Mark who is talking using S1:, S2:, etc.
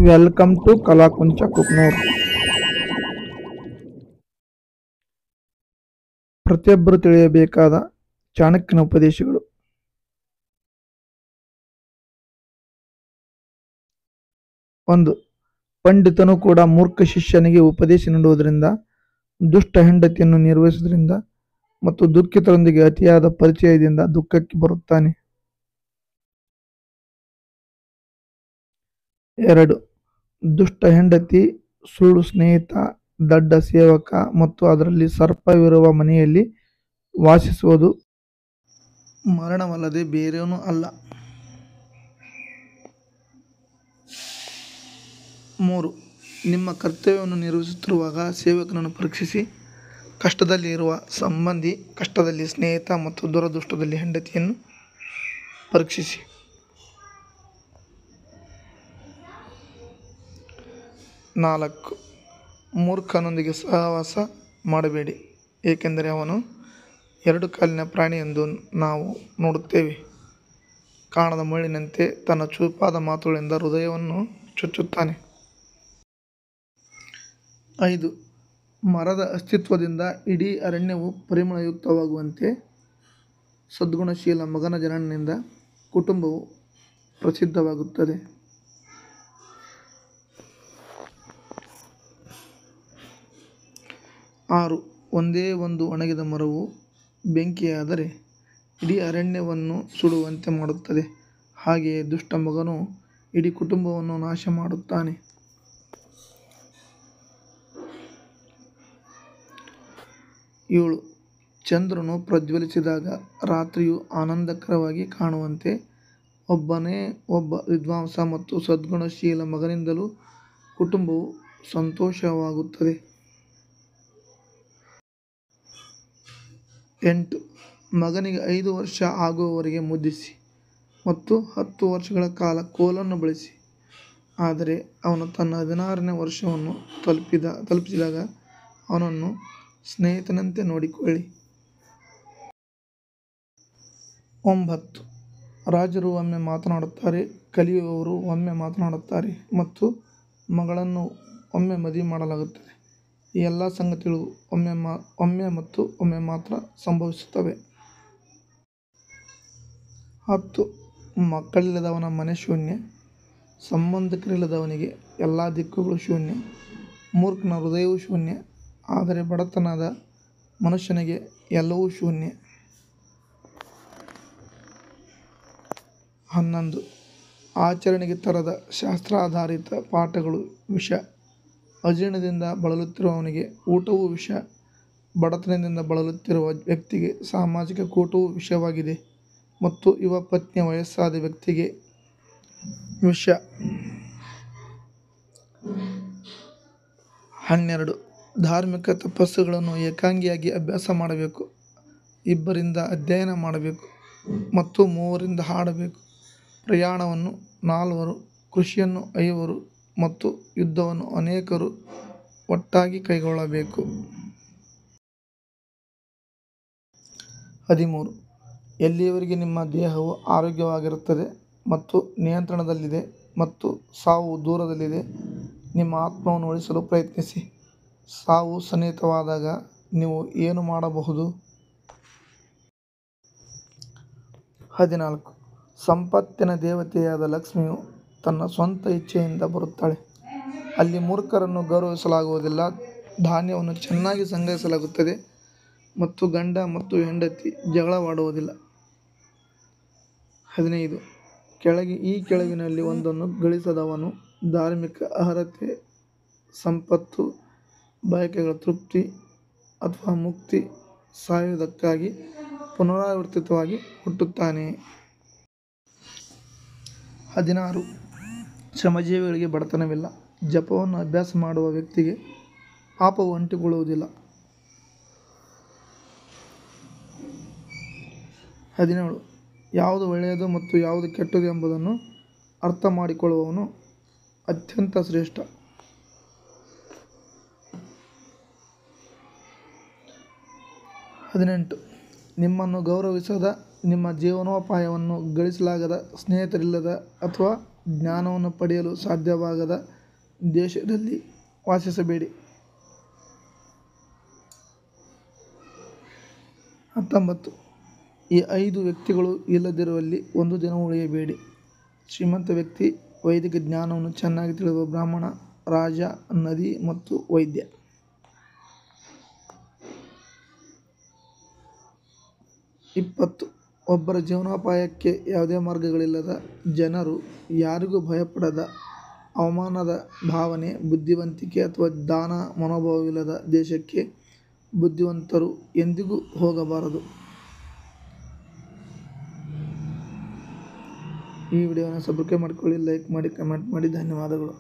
S1: Welcome to Kalakuncha Kuknoor. ಪ್ರತಿಯೊಬ್ಬರು ತಿಳಿಯಬೇಕಾದ ಚಾಣಕ್ಯನ ಉಪದೇಶಗಳು. 1. ಪಂಡಿತನು ಕೂಡ ಮೂರ್ಖ ಶಿಷ್ಯನಿಗೆ ಉಪದೇಶ ನೀಡುವುದರಿಂದ, ದುಷ್ಟ ಹೆಂಡತಿಯನ್ನು ನಿರ್ವಹಿಸುವುದರಿಂದ ಮತ್ತು ದುಃಖಿತರೊಂದಿಗೆ ಅತಿಯಾದ ಪರಿಚಯದಿಂದ ದುಃಖಕ್ಕೆ ಬರುತ್ತಾನೆ. 2. ದುಷ್ಟ ಹೆಂಡತಿ, ಸುಳ್ಳು ಸ್ನೇಹಿತ, ದಡ್ಡ ಸೇವಕ ಮತ್ತು ಅದರಲ್ಲಿ ಸರ್ಪವಿರುವ ಮನೆಯಲ್ಲಿ ವಾಸಿಸುವುದು ಮರಣವಲ್ಲದೆ ಬೇರೇನೂ ಅಲ್ಲ. 3. ನಿಮ್ಮ ಕರ್ತವ್ಯವನ್ನು ನಿರ್ವಹಿಸುತ್ತಿರುವಾಗ ಸೇವಕನನ್ನು ಪರೀಕ್ಷಿಸಿ, ಕಷ್ಟದಲ್ಲಿ ಇರುವ ಸಂಬಂಧಿ, ಕಷ್ಟದಲ್ಲಿ ಸ್ನೇಹಿತ ಮತ್ತು ದುರದೃಷ್ಟದಲ್ಲಿ ಹೆಂಡತಿಯನ್ನು ಪರೀಕ್ಷಿಸಿ. 4. ಮೂರ್ಖನೊಂದಿಗೆ ಸಹವಾಸ ಮಾಡಬೇಡಿ, ಏಕೆಂದರೆ ಅವನು ಎರಡು ಕಾಲಿನ ಪ್ರಾಣಿ ಎಂದು ನಾವು ನೋಡುತ್ತೇವೆ. ಕಾಣದ ಮುಳ್ಳಿನಂತೆ ತನ್ನ ಚೂಪಾದ ಮಾತುಗಳಿಂದ ಹೃದಯವನ್ನು ಚುಚ್ಚುತ್ತಾನೆ. 5. ಮರದ ಅಸ್ತಿತ್ವದಿಂದ ಇಡೀ ಅರಣ್ಯವು ಪರಿಮಳಯುಕ್ತವಾಗುವಂತೆ ಸದ್ಗುಣಶೀಲ ಮಗನ ಜನನದಿಂದ ಕುಟುಂಬವು ಪ್ರಸಿದ್ಧವಾಗುತ್ತದೆ. 6. ಒಂದೇ ಒಂದು ಒಣಗಿದ ಮರವು ಬೆಂಕಿಯಾದರೆ ಇಡೀ ಅರಣ್ಯವನ್ನು ಸುಡುವಂತೆ ಮಾಡುತ್ತದೆ, ಹಾಗೆಯೇ ದುಷ್ಟ ಮಗನು ಇಡೀ ಕುಟುಂಬವನ್ನು ನಾಶ ಮಾಡುತ್ತಾನೆ. 7. ಚಂದ್ರನು ಪ್ರಜ್ವಲಿಸಿದಾಗ ರಾತ್ರಿಯು ಆನಂದಕರವಾಗಿ ಕಾಣುವಂತೆ ಒಬ್ಬನೇ ಒಬ್ಬ ವಿದ್ವಾಂಸ ಮತ್ತು ಸದ್ಗುಣಶೀಲ ಮಗನಿಂದಲೂ ಕುಟುಂಬವು ಸಂತೋಷವಾಗುತ್ತದೆ. 8. ಮಗನಿಗೆ 5 ವರ್ಷ ಆಗುವವರೆಗೆ ಮುದ್ದಿಸಿ ಮತ್ತು 10 ವರ್ಷಗಳ ಕಾಲ ಕೋಲನ್ನು ಬಳಸಿ, ಆದರೆ ಅವನು ತನ್ನ 16ನೇ ವರ್ಷವನ್ನು ತಲುಪಿಸಿದಾಗ ಅವನನ್ನು ಸ್ನೇಹಿತನಂತೆ ನೋಡಿಕೊಳ್ಳಿ. 9. ರಾಜರು ಒಮ್ಮೆ ಮಾತನಾಡುತ್ತಾರೆ, ಕಲಿಯುವವರು ಒಮ್ಮೆ ಮಾತನಾಡುತ್ತಾರೆ ಮತ್ತು ಮಗಳನ್ನು ಒಮ್ಮೆ ಮದುವೆ ಮಾಡಲಾಗುತ್ತದೆ. ಈ ಎಲ್ಲ ಸಂಗತಿಗಳು ಒಮ್ಮೆ ಮತ್ತು ಒಮ್ಮೆ ಮಾತ್ರ ಸಂಭವಿಸುತ್ತವೆ. 10. ಮಕ್ಕಳಿಲ್ಲದವನ ಮನೆ ಶೂನ್ಯ, ಸಂಬಂಧಿಕರಿಲ್ಲದವನಿಗೆ ಎಲ್ಲ ದಿಕ್ಕುಗಳು ಶೂನ್ಯ. ಮೂರ್ಖನ ಹೃದಯವು ಶೂನ್ಯ, ಆದರೆ ಬಡತನದ ಮನುಷ್ಯನಿಗೆ ಎಲ್ಲವೂ ಶೂನ್ಯ. 11. ಆಚರಣೆಗೆ ತರದ ಶಾಸ್ತ್ರಾಧಾರಿತ ಪಾಠಗಳು ವಿಷ. ಅಜೀರ್ಣದಿಂದ ಬಳಲುತ್ತಿರುವವನಿಗೆ ಊಟವೂ ವಿಷ. ಬಡತನದಿಂದ ಬಳಲುತ್ತಿರುವ ವ್ಯಕ್ತಿಗೆ ಸಾಮಾಜಿಕ ಕೂಟವೂ ವಿಷವಾಗಿದೆ ಮತ್ತು ಯುವ ಪತ್ನಿಯ ವಯಸ್ಸಾದ ವ್ಯಕ್ತಿಗೆ ವಿಷ. 12. ಧಾರ್ಮಿಕ ತಪಸ್ಸುಗಳನ್ನು ಏಕಾಂಗಿಯಾಗಿ ಅಭ್ಯಾಸ ಮಾಡಬೇಕು, 2ರಿಂದ ಅಧ್ಯಯನ ಮಾಡಬೇಕು ಮತ್ತು 3ರಿಂದ ಹಾಡಬೇಕು. ಪ್ರಯಾಣವನ್ನು 4, ಕೃಷಿಯನ್ನು 5 ಮತ್ತು ಯುದ್ಧವನ್ನು ಅನೇಕರು ಒಟ್ಟಾಗಿ ಕೈಗೊಳ್ಳಬೇಕು. 13. ಎಲ್ಲಿಯವರೆಗೆ ನಿಮ್ಮ ದೇಹವು ಆರೋಗ್ಯವಾಗಿರುತ್ತದೆ ಮತ್ತು ನಿಯಂತ್ರಣದಲ್ಲಿದೆ ಮತ್ತು ಸಾವು ದೂರದಲ್ಲಿದೆ, ನಿಮ್ಮ ಆತ್ಮವನ್ನು ಉಳಿಸಲು ಪ್ರಯತ್ನಿಸಿ. ಸಾವು ಸನ್ನಿಹಿತವಾದಾಗ ನೀವು ಏನು ಮಾಡಬಹುದು? 14. ಸಂಪತ್ತಿನ ದೇವತೆಯಾದ ಲಕ್ಷ್ಮಿಯು ತನ್ನ ಸ್ವಂತ ಇಚ್ಛೆಯಿಂದ ಬರುತ್ತಾಳೆ. ಅಲ್ಲಿ ಮೂರ್ಖರನ್ನು ಗೌರವಿಸಲಾಗುವುದಿಲ್ಲ, ಧಾನ್ಯವನ್ನು ಚೆನ್ನಾಗಿ ಸಂಗ್ರಹಿಸಲಾಗುತ್ತದೆ ಮತ್ತು ಗಂಡ ಮತ್ತು ಹೆಂಡತಿ ಜಗಳವಾಡುವುದಿಲ್ಲ. 15. ಈ ಕೆಳಗಿನಲ್ಲಿ ಒಂದನ್ನು ಗಳಿಸದವನು ಧಾರ್ಮಿಕ ಅರ್ಹತೆ, ಸಂಪತ್ತು, ಬಯಕೆಗಳ ತೃಪ್ತಿ ಅಥವಾ ಮುಕ್ತಿ, ಸಾಯುವುದಕ್ಕಾಗಿ ಪುನರಾವರ್ತಿತವಾಗಿ ಹುಟ್ಟುತ್ತಾನೆ. 16. ಶ್ರಮಜೀವಿಗಳಿಗೆ ಬಡತನವಿಲ್ಲ, ಜಪವನ್ನು ಅಭ್ಯಾಸ ಮಾಡುವ ವ್ಯಕ್ತಿಗೆ ಪಾಪವು ಅಂಟಿಕೊಳ್ಳುವುದಿಲ್ಲ. 17. ಯಾವುದು ಒಳ್ಳೆಯದು ಮತ್ತು ಯಾವುದು ಕೆಟ್ಟದು ಎಂಬುದನ್ನು ಅರ್ಥ ಮಾಡಿಕೊಳ್ಳುವವನು ಅತ್ಯಂತ ಶ್ರೇಷ್ಠ. 18. ನಿಮ್ಮನ್ನು ಗೌರವಿಸದ, ನಿಮ್ಮ ಜೀವನೋಪಾಯವನ್ನು ಗಳಿಸಲಾಗದ, ಸ್ನೇಹಿತರಿಲ್ಲದ ಅಥವಾ ಜ್ಞಾನವನ್ನು ಪಡೆಯಲು ಸಾಧ್ಯವಾಗದ ದೇಶದಲ್ಲಿ ವಾಸಿಸಬೇಡಿ. 19. ಈ 5 ವ್ಯಕ್ತಿಗಳು ಇಲ್ಲದಿರುವಲ್ಲಿ ಒಂದು ದಿನ ಉಳಿಯಬೇಡಿ. ಶ್ರೀಮಂತ ವ್ಯಕ್ತಿ, ವೈದಿಕ ಜ್ಞಾನವನ್ನು ಚೆನ್ನಾಗಿ ತಿಳಿಯುವ ಬ್ರಾಹ್ಮಣ, ರಾಜ, ನದಿ ಮತ್ತು ವೈದ್ಯ. 20. ಒಬ್ಬರ ಜೀವನೋಪಾಯಕ್ಕೆ ಯಾವುದೇ ಮಾರ್ಗಗಳಿಲ್ಲದ ಜನರು, ಯಾರಿಗೂ ಭಯಪಡದ, ಅವಮಾನದ ಭಾವನೆ, ಬುದ್ಧಿವಂತಿಕೆ ಅಥವಾ ದಾನ ಮನೋಭಾವವಿಲ್ಲದ ದೇಶಕ್ಕೆ ಬುದ್ಧಿವಂತರು ಎಂದಿಗೂ ಹೋಗಬಾರದು. ಈ ವಿಡಿಯೋವನ್ನು ಸಬ್ಸ್ಕ್ರೈಬ್ ಮಾಡಿಕೊಳ್ಳಿ, ಲೈಕ್ ಮಾಡಿ, ಕಮೆಂಟ್ ಮಾಡಿ. ಧನ್ಯವಾದಗಳು.